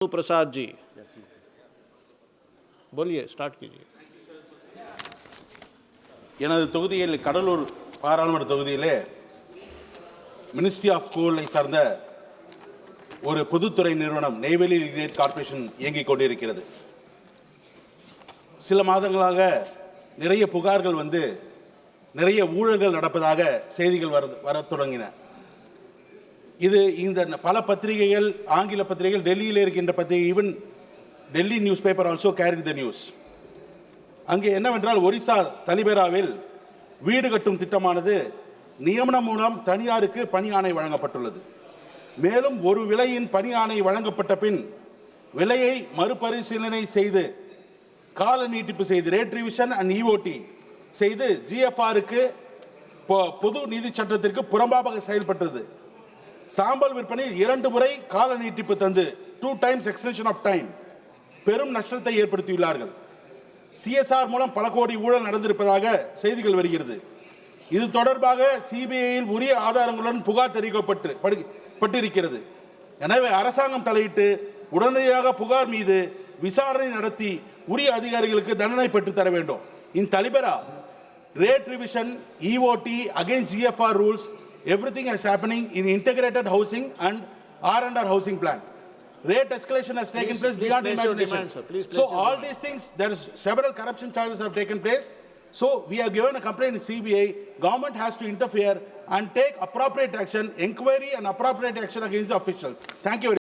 प्रसाद जी बोलिए, स्टार्ट कीजिए. எனது தொகுதியில் கடலூர் பாராளுமன்ற தொகுதியிலே மினிஸ்ட்ரி ஆஃப் கோலை சார்ந்த ஒரு பொதுத்துறை நிறுவனம் நெய்வேலி லிக்னைட் கார்ப்பரேஷன் இயங்கிக் கொண்டிருக்கிறது. சில மாதங்களாக நிறைய புகார்கள் வந்து நிறைய ஊழல்கள் நடப்பதாக செய்திகள் வரத் தொடங்கின. இது இந்த பல பத்திரிகைகள், ஆங்கில பத்திரிகைகள், டெல்லியில் இருக்கின்ற பத்திரிகை, even Delhi news paper also carry the news. அங்கே என்னவென்றால், ஒரிசா தலிபெராவில் வீடு கட்டும் திட்டமானது நியமனம் மூலம் தனியாருக்கு பணி ஆணை வழங்கப்பட்டுள்ளது. மேலும் ஒரு விலையின் பணி ஆணை வழங்கப்பட்ட பின் விலையை மறுபரிசீலனை செய்து கால நீட்டிப்பு செய்து ரேட் ரிவிஷன் அண்ட் இஓடி செய்து ஜிஎஃப்ஆருக்கு பொது நிதி சட்டத்திற்கு புறம்பாக செயல்பட்டது. சாம்பல் விற்பனையில் 2 முறை கால நீட்டிப்பு தந்து 2 times எக்ஸ்டென்ஷன் ஆஃப் டைம் பெரும் நஷ்டத்தை ஏற்படுத்தியுள்ளார்கள். சிஎஸ்ஆர் மூலம் பல கோடி ஊழல் நடந்திருப்பதாக செய்திகள் வருகிறது. இது தொடர்பாக சிபிஐயில் உரிய ஆதாரங்களுடன் புகார் தெரிவிக்கப்பட்டிருக்கிறது. எனவே அரசாங்கம் தலையிட்டு உடனடியாக புகார் மீது விசாரணை நடத்தி உரிய அதிகாரிகளுக்கு தண்டனை பெற்று தர வேண்டும். இன் தலிபெரா rate revision, EOT against GFR rules, everything is happening in integrated housing and R&R housing plan. Rate escalation has taken place beyond imagination. So all these things, there is several corruption charges have taken place. So we have given a complaint in CBI. Government has to interfere and take appropriate action, inquiry and appropriate action against the officials. Thank you.